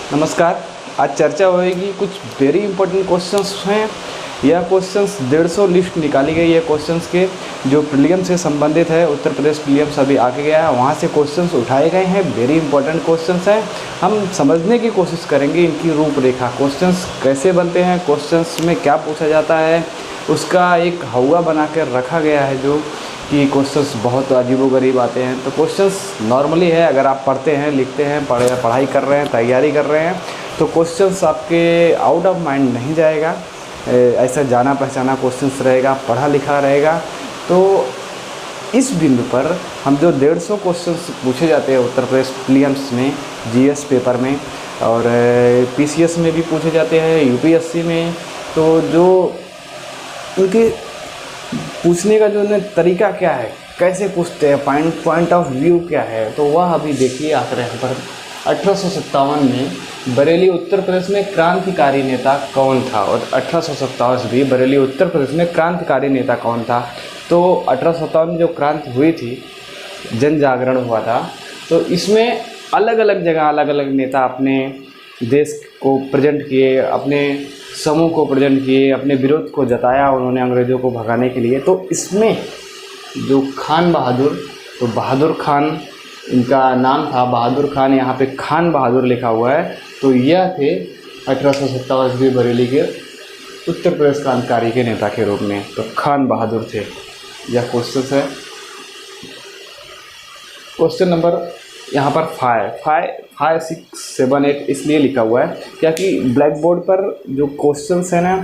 नमस्कार। आज चर्चा होएगी कुछ वेरी इंपॉर्टेंट क्वेश्चंस हैं। यह क्वेश्चंस 150 लिस्ट निकाली गई है क्वेश्चंस के, जो प्रीलियम से संबंधित है। उत्तर प्रदेश प्रीलियम्स अभी आके गया है, वहाँ से क्वेश्चंस उठाए गए हैं। वेरी इंपॉर्टेंट क्वेश्चंस हैं। हम समझने की कोशिश करेंगे इनकी रूपरेखा, क्वेश्चंस कैसे बनते हैं, क्वेश्चंस में क्या पूछा जाता है, उसका एक हवा बना कर रखा गया है जो कि क्वेश्चंस बहुत अजीबोगरीब आते हैं। तो क्वेश्चंस नॉर्मली है, अगर आप पढ़ते हैं, लिखते हैं, पढ़ाई कर रहे हैं, तैयारी कर रहे हैं, तो क्वेश्चंस आपके आउट ऑफ माइंड नहीं जाएगा। ऐसा जाना पहचाना क्वेश्चंस रहेगा, पढ़ा लिखा रहेगा। तो इस बिंदु पर हम जो 150 क्वेश्चंस पूछे जाते हैं उत्तर प्रदेश प्रीलिम्स में, जीएस पेपर में और पीसीएस में भी पूछे जाते हैं, यूपीएससी में, तो जो उनके पूछने का जो तरीका क्या है, कैसे पूछते हैं, पॉइंट ऑफ व्यू क्या है, तो वह अभी देखिए आंकड़े पर। 1857 में बरेली उत्तर प्रदेश में क्रांतिकारी नेता कौन था? और 1857 भी बरेली उत्तर प्रदेश में क्रांतिकारी नेता कौन था? तो 1857 में जो क्रांति हुई थी, जन जागरण हुआ था, तो इसमें अलग अलग जगह अलग अलग नेता अपने देश को प्रेजेंट किए, अपने समूह को प्रेजेंट किए, अपने विरोध को जताया उन्होंने अंग्रेज़ों को भगाने के लिए। तो इसमें जो खान बहादुर, तो बहादुर खान इनका नाम था, बहादुर खान, यहाँ पे खान बहादुर लिखा हुआ है। तो यह थे 1857 बरेली के उत्तर प्रदेश क्रांतिकारी के नेता के रूप में, तो खान बहादुर थे। यह क्वेश्चन है। क्वेश्चन नंबर यहाँ पर 5, 6, 7, 8 इसलिए लिखा हुआ है क्या कि ब्लैक बोर्ड पर जो क्वेश्चंस है ना,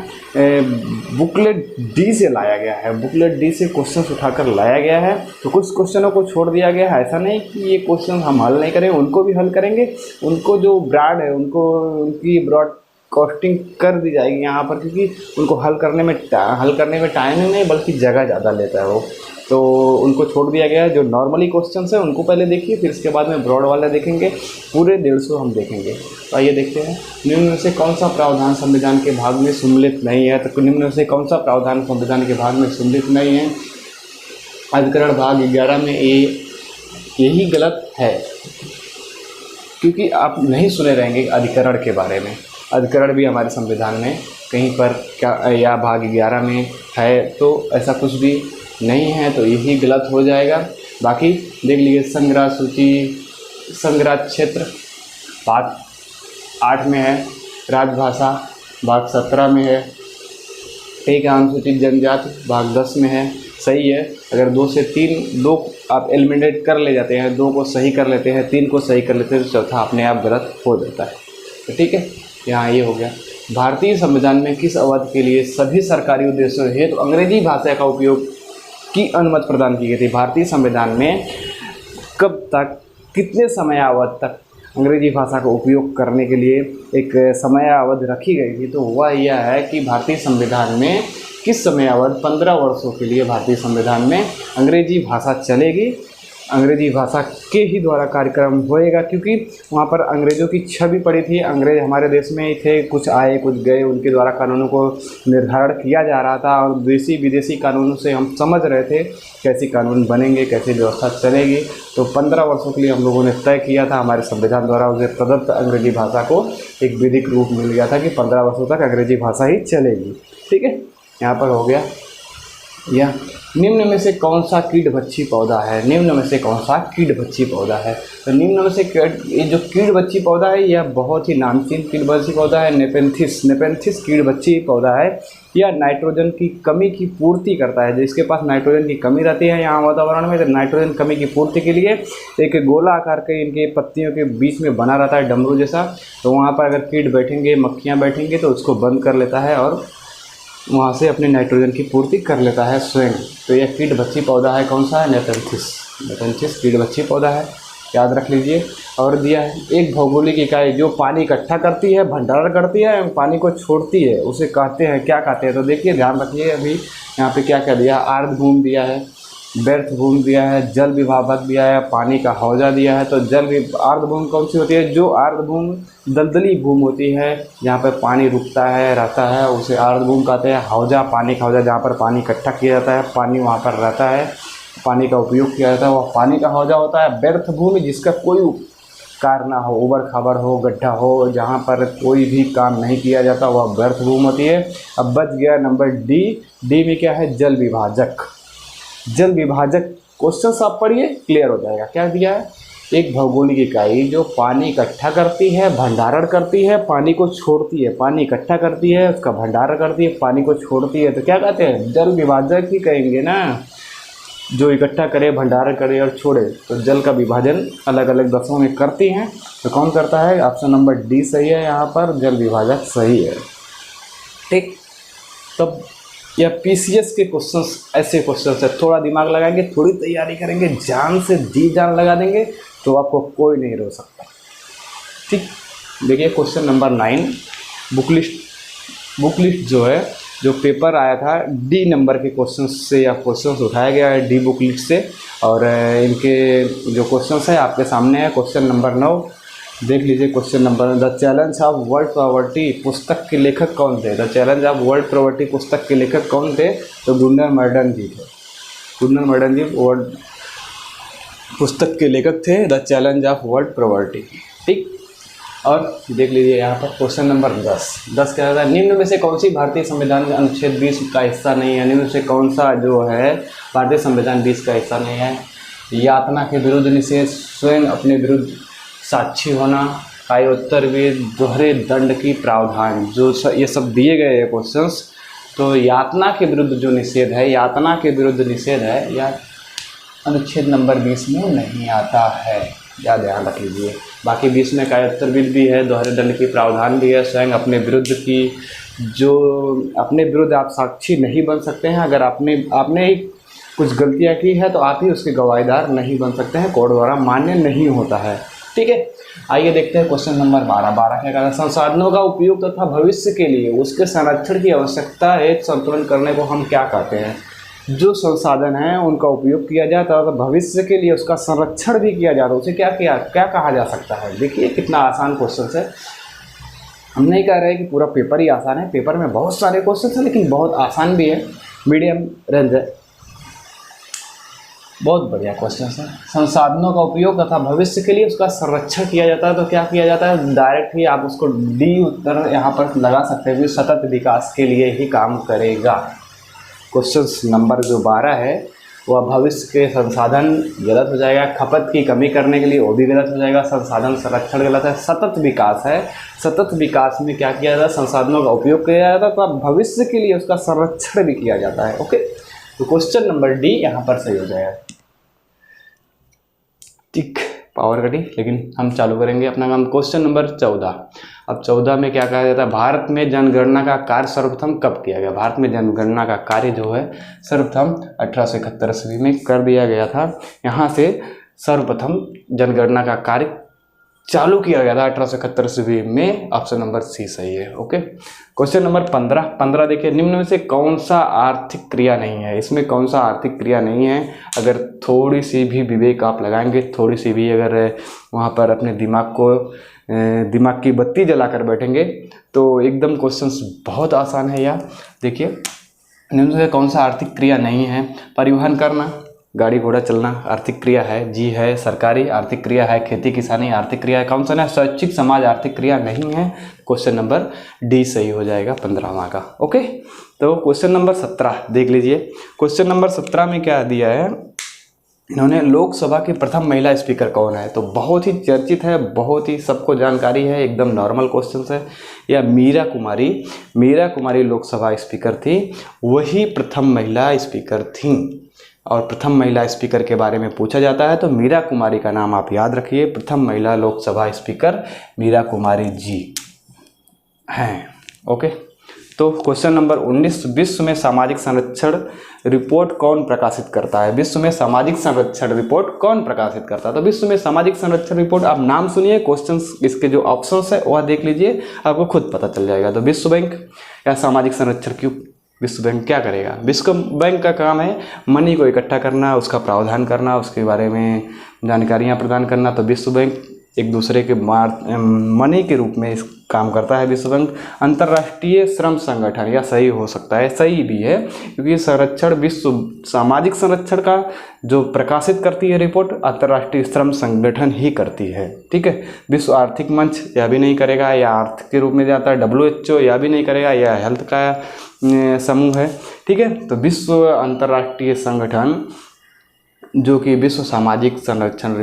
बुकलेट डी से लाया गया है, बुकलेट डी से क्वेश्चंस उठाकर लाया गया है। तो कुछ क्वेश्चनों को छोड़ दिया गया है। ऐसा नहीं कि ये क्वेश्चन हम हल नहीं करेंगे, उनको भी हल करेंगे। उनको जो ब्रॉड है, उनको उनकी ब्रॉड कॉस्टिंग कर दी जाएगी यहाँ पर, क्योंकि उनको हल करने में टाइम ही नहीं बल्कि जगह ज़्यादा लेता है वो, तो उनको छोड़ दिया गया है। जो नॉर्मली क्वेश्चंस हैं उनको पहले देखिए, फिर इसके बाद में ब्रॉड वाला देखेंगे। पूरे 150 हम देखेंगे। तो आइए देखते हैं, निम्न में से कौन सा प्रावधान संविधान के भाग में सम्मिलित नहीं है? तो निम्न में से कौन सा प्रावधान संविधान के भाग में सम्मिलित नहीं है? अधिकरण भाग 11 में यही गलत है, क्योंकि आप नहीं सुने रहेंगे अधिकरण के बारे में। अधिकरण भी हमारे संविधान में कहीं पर क्या या भाग 11 में है, तो ऐसा कुछ भी नहीं है, तो यही गलत हो जाएगा। बाकी देख लीजिए, संग्रह सूची, संग्रह क्षेत्र भाग 8 में है, राजभाषा भाग 17 में है, एक अनुसूचित जनजाति भाग 10 में है। सही है। अगर 2 से 3 2 आप एलिमिनेट कर ले जाते हैं, 2 को सही कर लेते हैं, 3 को सही कर लेते हैं, तो चौथा अपने आप गलत हो जाता है। तो ठीक है, यहाँ ये हो गया। भारतीय संविधान में किस अवधि के लिए सभी सरकारी उद्देश्यों हेतु अंग्रेजी भाषा का उपयोग की अनुमति प्रदान की गई थी? भारतीय संविधान में कब तक, कितने समयावधि तक अंग्रेजी भाषा का उपयोग करने के लिए एक समयावधि रखी गई थी? तो वह यह है कि भारतीय संविधान में किस समयावधि, 15 वर्षों के लिए भारतीय संविधान में अंग्रेजी भाषा चलेगी, अंग्रेजी भाषा के ही द्वारा कार्यक्रम होएगा। क्योंकि वहाँ पर अंग्रेज़ों की छवि पड़ी थी, अंग्रेज हमारे देश में ही थे, कुछ आए कुछ गए, उनके द्वारा कानूनों को निर्धारण किया जा रहा था, और देसी विदेशी कानूनों से हम समझ रहे थे कैसे कानून बनेंगे, कैसी व्यवस्था चलेगी। तो 15 वर्षों के लिए हम लोगों ने तय किया था, हमारे संविधान द्वारा उसे प्रदत्त अंग्रेजी भाषा को एक विधिक रूप मिल गया था कि 15 वर्षों तक अंग्रेजी भाषा ही चलेगी। ठीक है, यहाँ पर हो गया। यह निम्न में से कौन सा कीटभक्षी पौधा है? निम्न में से कौन सा कीटभक्षी पौधा है? तो निम्न में से ये जो कीटभक्षी पौधा है, यह बहुत ही नामचीन कीटभक्षी पौधा है, नेपेंथिस कीटभक्षी पौधा है। यह नाइट्रोजन की कमी की पूर्ति करता है। जिसके पास नाइट्रोजन की कमी रहती है यहाँ वातावरण में, तो नाइट्रोजन कमी की पूर्ति के लिए एक गोला आकार के इनके पत्तियों के बीच में बना रहता है डमरू जैसा। तो वहाँ पर अगर कीट बैठेंगे, मक्खियाँ बैठेंगे, तो उसको बंद कर लेता है और वहाँ से अपने नाइट्रोजन की पूर्ति कर लेता है स्वयं। तो यह कीटभक्षी पौधा है, कौन सा है? नेपेंथिस कीटभक्षी पौधा है, याद रख लीजिए। और दिया है एक भौगोलिक इकाई जो पानी इकट्ठा करती है, भंडारण करती है, पानी को छोड़ती है, उसे कहते हैं, क्या कहते हैं? तो देखिए, ध्यान रखिए, अभी यहाँ पे क्या क्या दिया है, आर्द्रभूमि दिया है, व्यर्थ भूमि दिया है, जल विभाजक दिया है, पानी का हौजा दिया है। तो आर्द्रभूमि कौन सी होती है? जो आर्द्रभूमि दलदली भूमि होती है, जहाँ पर पानी रुकता है, रहता है, उसे आर्द्रभूमि कहते हैं। हौजा, पानी का हौजा, जहाँ पर पानी इकट्ठा किया जाता है, पानी वहाँ पर रहता है, पानी का उपयोग किया जाता है, वह पानी का हौजा होता है। व्यर्थ भूमि जिसका कोई कारना हो, उबड़ खाबड़ हो, गड्ढा हो, जहाँ पर कोई भी काम नहीं किया जाता वह व्यर्थ भूमि होती है। अब बच गया नंबर डी। डी में क्या है? जल विभाजक। जल विभाजक क्वेश्चन आप पढ़िए, क्लियर हो जाएगा। क्या दिया है? एक भौगोलिक इकाई जो पानी इकट्ठा करती है, भंडारण करती है, पानी को छोड़ती है। पानी इकट्ठा करती है, उसका भंडारण करती है, पानी को छोड़ती है, तो क्या कहते हैं? जल विभाजक ही कहेंगे ना। जो इकट्ठा करे, भंडारण करे और छोड़े, तो जल का विभाजन अलग अलग दशों में करती हैं। तो कौन करता है? ऑप्शन नंबर डी सही है, यहाँ पर जल विभाजक सही है। ठीक, तब या पीसीएस के क्वेश्चंस ऐसे क्वेश्चंस है, थोड़ा दिमाग लगाएंगे, थोड़ी तैयारी करेंगे, जान से जी जान लगा देंगे तो आपको कोई नहीं रोक सकता। ठीक, देखिए क्वेश्चन नंबर 9, बुक लिस्ट जो है, जो पेपर आया था डी नंबर के क्वेश्चंस से या क्वेश्चंस उठाया गया है डी बुक लिस्ट से, और इनके जो क्वेश्चंस है आपके सामने है। क्वेश्चन नंबर 9 देख लीजिए। Question number, the challenge of world poverty पुस्तक के लेखक कौन थे? The challenge of world poverty पुस्तक के लेखक कौन थे? तो गुन्नर मर्डन जी थे। गुन्नर मर्डन जी वर्ल्ड पुस्तक के लेखक थे, the challenge of world poverty. ठीक, और देख लीजिए यहाँ पर क्वेश्चन नंबर 10 क्या था? निम्न में से कौन सी भारतीय संविधान के अनुच्छेद 20 का हिस्सा नहीं है? निम्न में से कौन सा जो है भारतीय संविधान 20 का हिस्सा नहीं है? यातना के विरुद्ध निषेध, स्वयं अपने विरुद्ध साक्षी होना, कायोत्तर वेद, दोहरे दंड की प्रावधान, जो ये सब दिए गए हैं क्वेश्चंस। तो यातना के विरुद्ध जो निषेध है, यातना के विरुद्ध निषेध है या अनुच्छेद नंबर 20 में नहीं आता है, या ध्यान रख लीजिए। बाकी 20 में कायोत्तर वेद भी है, दोहरे दंड की प्रावधान भी है, स्वयं अपने विरुद्ध की, जो अपने विरुद्ध आप साक्षी नहीं बन सकते हैं। अगर आपने ही कुछ गलतियां की है तो आप ही उसके गवाहीदार नहीं बन सकते हैं, कोर्ट द्वारा मान्य नहीं होता है। ठीक है, आइए देखते हैं क्वेश्चन नंबर 12 क्या कहता है? संसाधनों का उपयोग तथा भविष्य के लिए उसके संरक्षण की आवश्यकता है संतुलन करने को हम क्या कहते हैं? जो संसाधन है उनका उपयोग किया जाता है तो भविष्य के लिए उसका संरक्षण भी किया जाता है, उसे क्या कहा जा सकता है? देखिए कितना आसान क्वेश्चन है। हम नहीं कह रहे कि पूरा पेपर ही आसान है, पेपर में बहुत सारे क्वेश्चन हैं लेकिन बहुत आसान भी है, मीडियम रेंज है। बहुत बढ़िया क्वेश्चन है। संसाधनों का उपयोग तथा भविष्य के लिए उसका संरक्षण किया जाता है तो क्या किया जाता है? डायरेक्ट ही आप उसको डी उत्तर यहाँ पर लगा सकते हैं, सतत विकास के लिए ही काम करेगा। क्वेश्चन नंबर जो 12 है वह भविष्य के संसाधन गलत हो जाएगा, खपत की कमी करने के लिए वो भी गलत हो जाएगा, संसाधन संरक्षण गलत है, सतत विकास है। सतत विकास में क्या किया जाता है? संसाधनों का उपयोग किया जाता है तो भविष्य के लिए उसका संरक्षण भी किया जाता है। ओके, तो क्वेश्चन नंबर डी यहाँ पर सही हो जाएगा। ठीक, पावर कटी, लेकिन हम चालू करेंगे अपना काम। Question number 14। अब 14 में क्या कहा जाता है? भारत में जनगणना का कार्य सर्वप्रथम कब किया गया? भारत में जनगणना का कार्य जो है सर्वप्रथम 1871 ईस्वी में कर दिया गया था। यहाँ से सर्वप्रथम जनगणना का कार्य चालू किया गया था 1871 ईस्वी में। ऑप्शन नंबर सी सही है। ओके, क्वेश्चन नंबर 15 देखिए, निम्न में से कौन सा आर्थिक क्रिया नहीं है? इसमें कौन सा आर्थिक क्रिया नहीं है? अगर थोड़ी सी भी विवेक आप लगाएंगे, थोड़ी सी भी अगर वहाँ पर अपने दिमाग की बत्ती जलाकर बैठेंगे तो एकदम क्वेश्चंस बहुत आसान है यार। देखिए, निम्न में से कौन सा आर्थिक क्रिया नहीं है? परिवहन करना, गाड़ी घोड़ा चलना आर्थिक क्रिया है, जी है। सरकारी आर्थिक क्रिया है, खेती किसानी आर्थिक क्रिया है। कौन सा ना? स्वैच्छिक समाज आर्थिक क्रिया नहीं है। क्वेश्चन नंबर डी सही हो जाएगा 15वां का। ओके, तो क्वेश्चन नंबर 17 देख लीजिए। क्वेश्चन नंबर 17 में क्या दिया है इन्होंने? लोकसभा की प्रथम महिला स्पीकर कौन है? तो बहुत ही चर्चित है, बहुत ही सबको जानकारी है, एकदम नॉर्मल क्वेश्चन है। या मीरा कुमारी लोकसभा स्पीकर थी, वही प्रथम महिला स्पीकर थी। और प्रथम महिला स्पीकर के बारे में पूछा जाता है तो मीरा कुमारी का नाम आप याद रखिए। प्रथम महिला लोकसभा स्पीकर मीरा कुमारी जी हैं। ओके, तो क्वेश्चन नंबर 19, विश्व में सामाजिक संरक्षण रिपोर्ट कौन प्रकाशित करता है? विश्व में सामाजिक संरक्षण रिपोर्ट कौन प्रकाशित करता है? तो विश्व में सामाजिक संरक्षण रिपोर्ट, आप नाम सुनिए, क्वेश्चंस इसके जो ऑप्शंस है वह देख लीजिए, आपको खुद पता चल जाएगा। तो विश्व बैंक या सामाजिक संरक्षण क्यों? विश्व बैंक क्या करेगा? विश्व बैंक का काम है मनी को इकट्ठा करना, उसका प्रावधान करना, उसके बारे में जानकारियाँ प्रदान करना। तो विश्व बैंक एक दूसरे के मनी के रूप में इस काम करता है विश्व बैंक। अंतर्राष्ट्रीय श्रम संगठन, यह सही हो सकता है, सही भी है, क्योंकि संरक्षण विश्व सामाजिक संरक्षण का जो प्रकाशित करती है रिपोर्ट अंतर्राष्ट्रीय श्रम संगठन ही करती है। ठीक है, विश्व आर्थिक मंच यह भी नहीं करेगा, यह अर्थ के रूप में जाता है। WHO यह भी नहीं करेगा, यह हेल्थ का समूह है। ठीक है, तो विश्व अंतर्राष्ट्रीय संगठन जो कि विश्व सामाजिक संरक्षण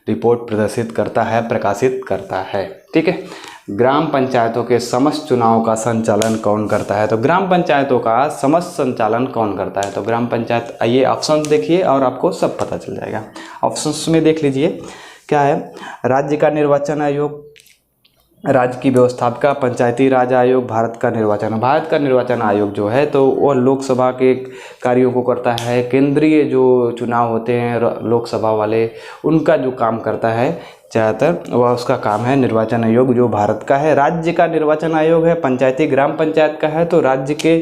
रिपोर्ट प्रदर्शित करता है, प्रकाशित करता है। ठीक है, ग्राम पंचायतों के समस्त चुनाव का संचालन कौन करता है? तो ग्राम पंचायतों का समस्त संचालन कौन करता है? तो ग्राम पंचायत, आइए ऑप्शन देखिए और आपको सब पता चल जाएगा। ऑप्शंस में देख लीजिए क्या है। राज्य का निर्वाचन आयोग, राज्य की व्यवस्थापिका, पंचायती राज आयोग, भारत का निर्वाचन आयोग जो है तो वो लोकसभा के कार्यों को करता है। केंद्रीय जो चुनाव होते हैं लोकसभा वाले, उनका जो काम करता है ज़्यादातर वह उसका काम है निर्वाचन आयोग जो भारत का है। राज्य का निर्वाचन आयोग है, पंचायती ग्राम पंचायत का है तो राज्य के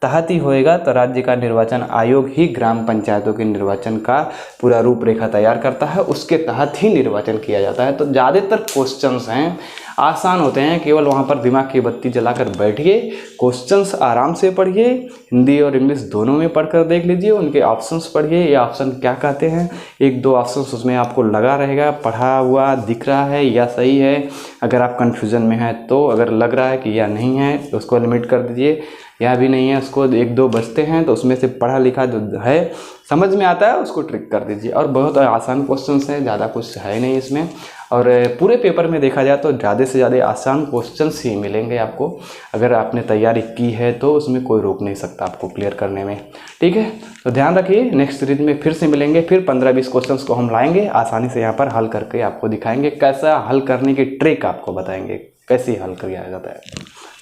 तहत ही होएगा, तो राज्य का निर्वाचन आयोग ही ग्राम पंचायतों के निर्वाचन का पूरा रूपरेखा तैयार करता है, उसके तहत ही निर्वाचन किया जाता है। तो ज़्यादातर क्वेश्चंस हैं आसान होते हैं, केवल वहाँ पर दिमाग की बत्ती जलाकर बैठिए, क्वेश्चंस आराम से पढ़िए, हिंदी और इंग्लिश दोनों में पढ़कर देख लीजिए, उनके ऑप्शंस पढ़िए, ये ऑप्शन क्या कहते हैं, एक दो ऑप्शंस उसमें आपको लगा रहेगा, पढ़ा हुआ दिख रहा है या सही है। अगर आप कन्फ्यूज़न में हैं तो अगर लग रहा है कि यह नहीं है तो उसको लिमिट कर दीजिए, यह भी नहीं है उसको एक दो बचते हैं तो उसमें से पढ़ा लिखा जो है समझ में आता है उसको ट्रिक कर दीजिए। और बहुत आसान क्वेश्चंस हैं, ज़्यादा कुछ है नहीं इसमें, और पूरे पेपर में देखा जाए तो ज़्यादा से ज़्यादा आसान क्वेश्चंस ही मिलेंगे आपको। अगर आपने तैयारी की है तो उसमें कोई रोक नहीं सकता आपको क्लियर करने में। ठीक है, तो ध्यान रखिए, नेक्स्ट सीरीज में फिर से मिलेंगे, फिर 15-20 क्वेश्चंस को हम लाएंगे, आसानी से यहाँ पर हल करके आपको दिखाएंगे, कैसा हल करने की ट्रिक आपको बताएंगे, कैसे हल किया जाता है।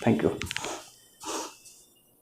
Thank you.